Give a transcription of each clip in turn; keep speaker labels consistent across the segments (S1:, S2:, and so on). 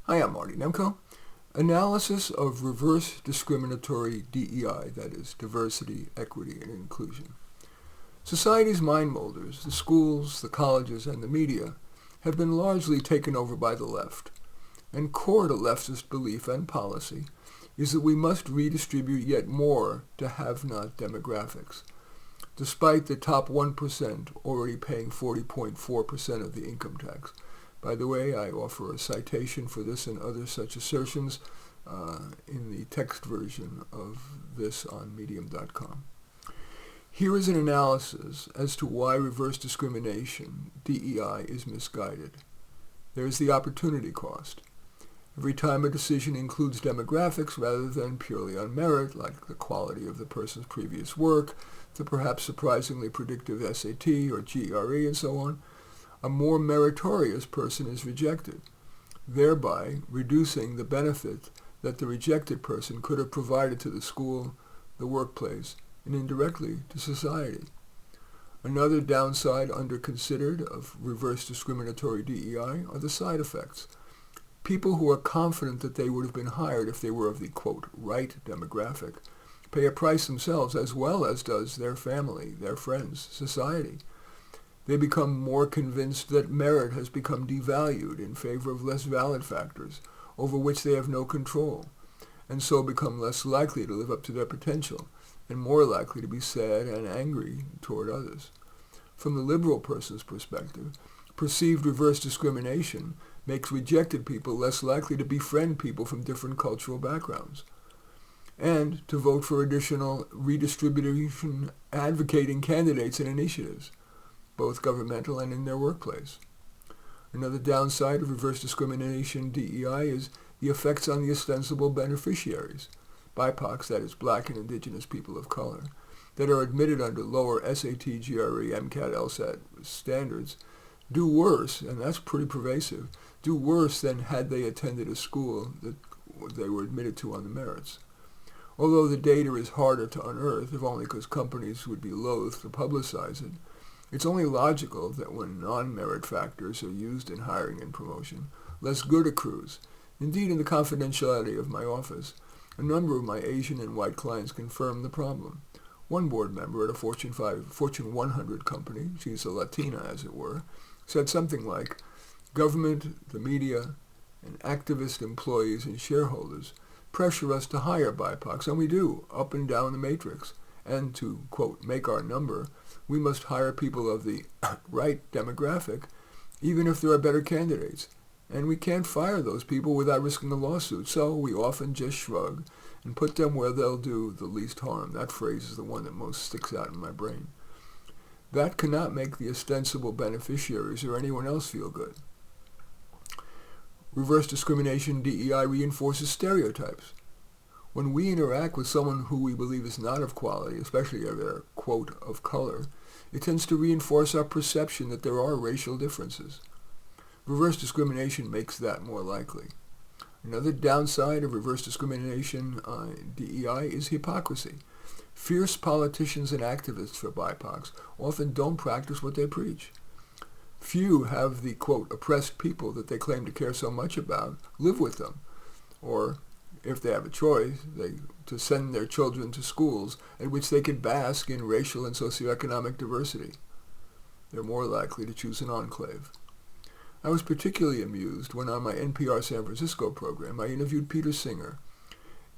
S1: Hi, I'm Marty Nemko. Analysis of Reverse-Discriminatory DEI, that is, diversity, equity, and inclusion. Society's mind molders, the schools, the colleges, and the media, have been largely taken over by the left. And core to leftist belief and policy is that we must redistribute yet more to have-not demographics, despite the top 1% already paying 40.4% of the income tax. By the way, I offer a citation for this and other such assertions in the text version of this on medium.com. Here is an analysis as to why reverse discrimination, DEI, is misguided. There is the opportunity cost. Every time a decision includes demographics rather than purely on merit, like the quality of the person's previous work, the perhaps surprisingly predictive SAT or GRE, and so on, a more meritorious person is rejected, thereby reducing the benefit that the rejected person could have provided to the school, the workplace, and indirectly to society. Another downside underconsidered of reverse discriminatory DEI are the side effects. People who are confident that they would have been hired if they were of the, quote, right demographic, pay a price themselves as well as does their family, their friends, society. They become more convinced that merit has become devalued in favor of less valid factors over which they have no control, and so become less likely to live up to their potential and more likely to be sad and angry toward others. From the liberal person's perspective, perceived reverse discrimination makes rejected people less likely to befriend people from different cultural backgrounds, and to vote for additional redistribution advocating candidates and initiatives, both governmental and in their workplace. Another downside of reverse discrimination DEI is the effects on the ostensible beneficiaries, BIPOCs, that is, Black and Indigenous people of color, that are admitted under lower SAT, GRE, MCAT, LSAT standards, do worse, and that's pretty pervasive, do worse than had they attended a school that they were admitted to on the merits. Although the data is harder to unearth, if only because companies would be loath to publicize it, it's only logical that when non-merit factors are used in hiring and promotion, less good accrues. Indeed, in the confidentiality of my office, a number of my Asian and white clients confirm the problem. One board member at a Fortune 100 company, she's a Latina as it were, said something like, government, the media, and activist employees and shareholders pressure us to hire BIPOCs, and we do, up and down the matrix. And to, quote, make our number, we must hire people of the right demographic, even if there are better candidates. And we can't fire those people without risking a lawsuit, so we often just shrug and put them where they'll do the least harm. That phrase is the one that most sticks out in my brain. That cannot make the ostensible beneficiaries or anyone else feel good. Reverse discrimination DEI reinforces stereotypes. When we interact with someone who we believe is not of quality, especially if they're, quote, of color, it tends to reinforce our perception that there are racial differences. Reverse discrimination makes that more likely. Another downside of reverse discrimination DEI is hypocrisy. Fierce politicians and activists for BIPOCs often don't practice what they preach. Few have the, quote, oppressed people that they claim to care so much about live with them, or if they have a choice, to send their children to schools at which they could bask in racial and socioeconomic diversity. They're more likely to choose an enclave. I was particularly amused when on my NPR San Francisco program I interviewed Peter Singer,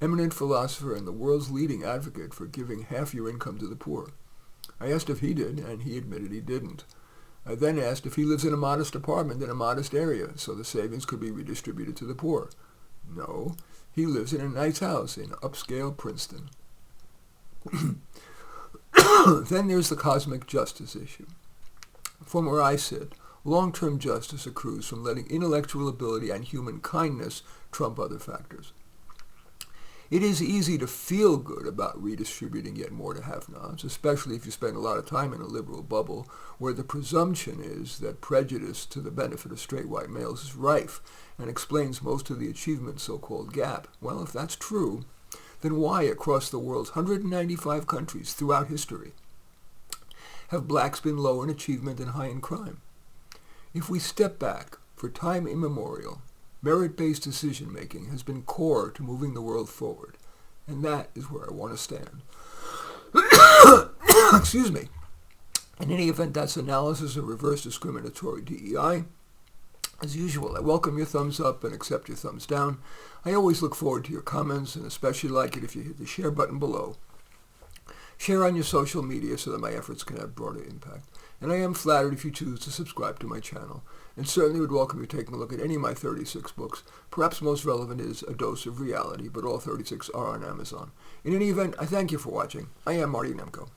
S1: eminent philosopher and the world's leading advocate for giving half your income to the poor. I asked if he did, and he admitted he didn't. I then asked if he lives in a modest apartment in a modest area so the savings could be redistributed to the poor. No, he lives in a nice house in upscale Princeton. Then there's the cosmic justice issue. From where I sit, long-term justice accrues from letting intellectual ability and human kindness trump other factors. It is easy to feel good about redistributing yet more to have-nots, especially if you spend a lot of time in a liberal bubble where the presumption is that prejudice to the benefit of straight white males is rife and explains most of the achievement so-called gap. Well, if that's true, then why across the world's 195 countries throughout history have blacks been low in achievement and high in crime? If we step back, for time immemorial, Merit-based decision-making has been core to moving the world forward, and that is where I want to stand. Excuse me. In any event, that's Analysis of Reverse-Discriminatory DEI. As usual, I welcome your thumbs up and accept your thumbs down. I always look forward to your comments, and especially like it if you hit the share button below. Share on your social media so that my efforts can have broader impact. And I am flattered if you choose to subscribe to my channel, and certainly would welcome you taking a look at any of my 36 books. Perhaps most relevant is A Dose of Reality, but all 36 are on Amazon. In any event, I thank you for watching. I am Marty Nemko.